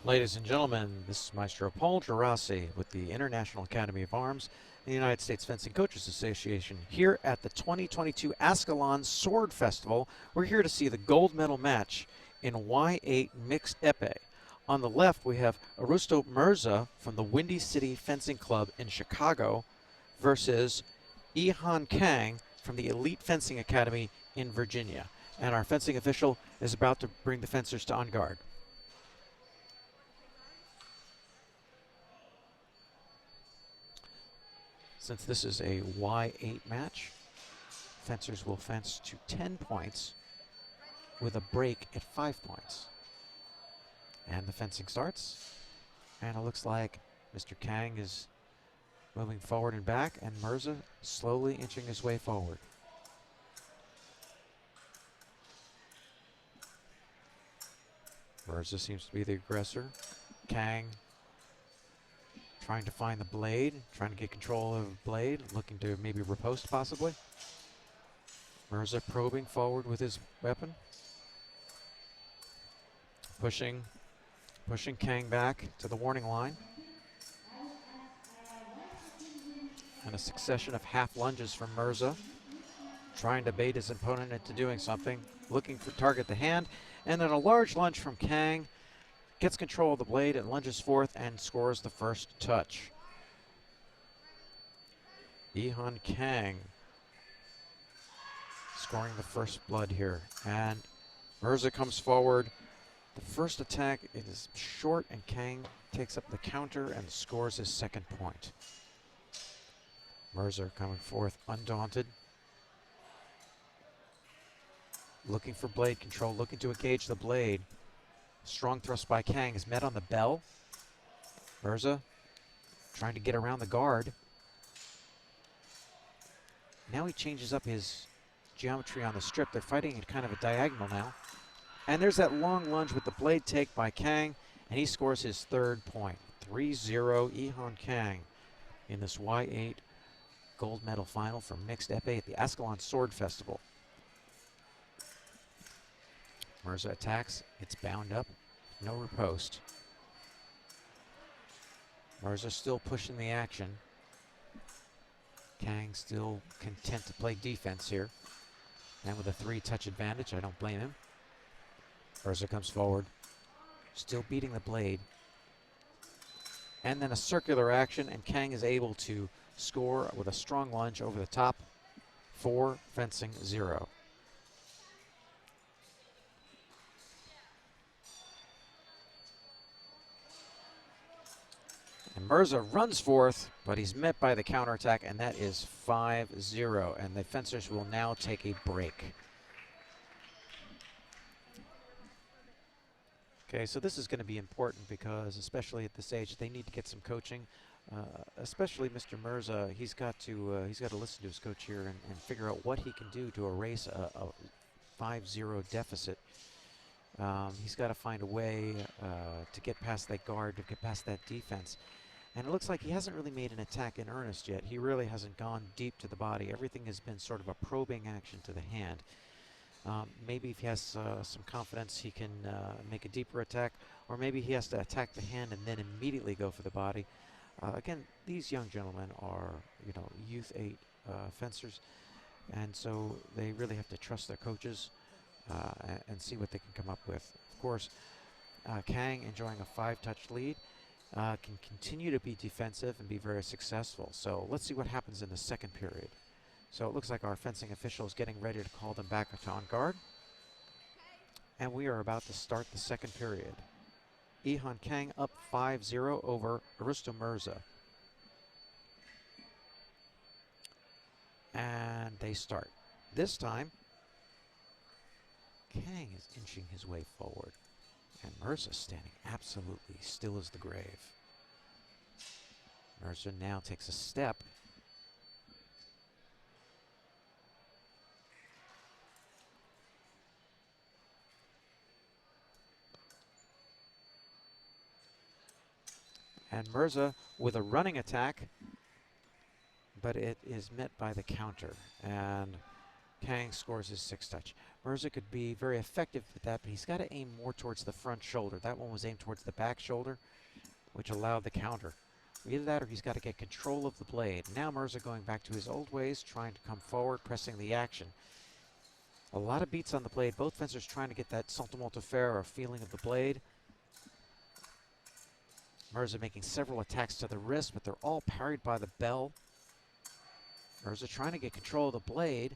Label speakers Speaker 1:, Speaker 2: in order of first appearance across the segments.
Speaker 1: Ladies and gentlemen, this is Maestro Paul Geraci with the International Academy of Arms and the United States Fencing Coaches Association here at the 2022 Ascalon Sword Festival. We're here to see the gold medal match in Y8 Mixed Epee. On the left, we have Mirza from the Windy City Fencing Club in Chicago versus Ihan Kang from the Elite Fencing Academy in Virginia. And our fencing official is about to bring the fencers to on guard. Since this is a Y8 match, fencers will fence to 10 points with a break at 5 points. And the fencing starts, and it looks like Mr. Kang is moving forward and back, and Mirza slowly inching his way forward. Mirza seems to be the aggressor. Kang trying to find the blade, trying to get control of the blade, looking to maybe riposte possibly. Mirza probing forward with his weapon. Pushing Kang back to the warning line. And a succession of half lunges from Mirza, trying to bait his opponent into doing something, looking for target the hand, and then a large lunge from Kang. Gets control of the blade and lunges forth and scores the first touch. Ihan Kang scoring the first blood here. And Mirza comes forward. The first attack is short, and Kang takes up the counter and scores his second point. Mirza coming forth undaunted. Looking for blade control, looking to engage the blade. Strong thrust by Kang is met on the bell. Mirza trying to get around the guard. Now he changes up his geometry on the strip. They're fighting at kind of a diagonal now. And there's that long lunge with the blade take by Kang, and he scores his third point. 3-0 Ihan Kang in this Y8 gold medal final for mixed epee at the Ascalon Sword Festival. Mirza attacks, it's bound up, no riposte. Mirza still pushing the action. Kang still content to play defense here. And with a 3-touch advantage, I don't blame him. Mirza comes forward, still beating the blade. And then a circular action, and Kang is able to score with a strong lunge over the top. 4 fencing 0. And Mirza runs forth, but he's met by the counterattack, and that is 5-0. And the fencers will now take a break. Okay, so this is going to be important because, especially at this age, they need to get some coaching. Especially Mr. Mirza, he's got to listen to his coach here and figure out what he can do to erase a 5-0 deficit. He's got to find a way to get past that guard, to get past that defense. And it looks like he hasn't really made an attack in earnest yet. He really hasn't gone deep to the body. Everything has been sort of a probing action to the hand. Maybe if he has some confidence, he can make a deeper attack, or maybe he has to attack the hand and then immediately go for the body. Again, these young gentlemen are, youth 8 fencers, and so they really have to trust their coaches and see what they can come up with. Of course, Kang, enjoying a 5-touch lead, can continue to be defensive and be very successful. So let's see what happens in the second period. So it looks like our fencing official is getting ready to call them back to on guard. And we are about to start the second period. Ihan Kang up 5-0 over Mirza. And they start. This time, Kang is inching his way forward. And Mirza standing absolutely still as the grave. Mirza now takes a step. And Mirza with a running attack, but it is met by the counter. And Kang scores his 6th touch. Mirza could be very effective at that, but he's got to aim more towards the front shoulder. That one was aimed towards the back shoulder, which allowed the counter. Either that or he's got to get control of the blade. Now Mirza going back to his old ways, trying to come forward, pressing the action. A lot of beats on the blade. Both fencers trying to get that sentiment de faire, or feeling of the blade. Mirza making several attacks to the wrist, but they're all parried by the bell. Mirza trying to get control of the blade.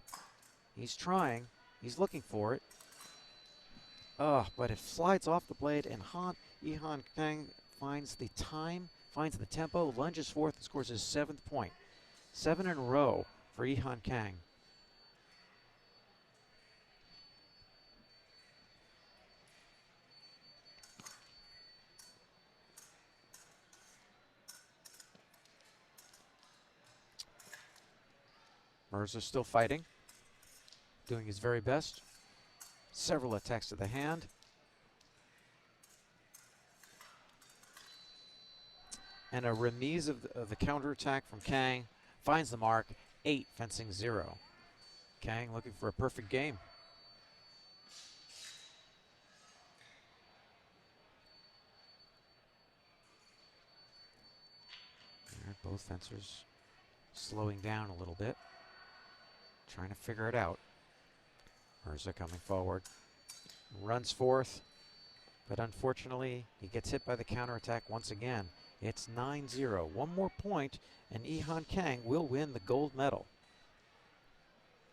Speaker 1: He's trying. He's looking for it. But it slides off the blade, and Ihan Kang finds the time, finds the tempo, lunges forth, and scores his 7th point. 7 in a row for Ihan Kang. Mirza still fighting, doing his very best. Several attacks to the hand. And a remise of the counterattack from Kang. Finds the mark, 8, fencing 0. Kang looking for a perfect game. Both fencers slowing down a little bit, trying to figure it out. Mirza coming forward, runs forth, but unfortunately he gets hit by the counterattack once again. It's 9-0. One more point, and Ihan Kang will win the gold medal.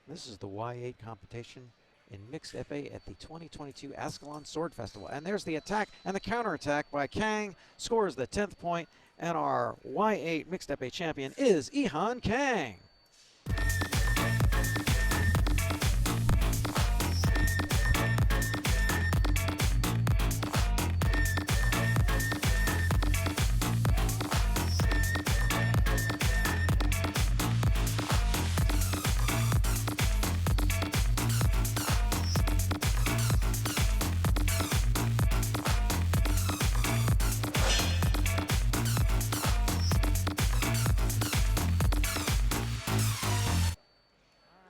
Speaker 1: This is the Y8 competition in mixed epee at the 2022 Ascalon Sword Festival. And there's the attack and the counterattack by Kang, scores the 10th point, and our Y8 mixed epee champion is Ihan Kang.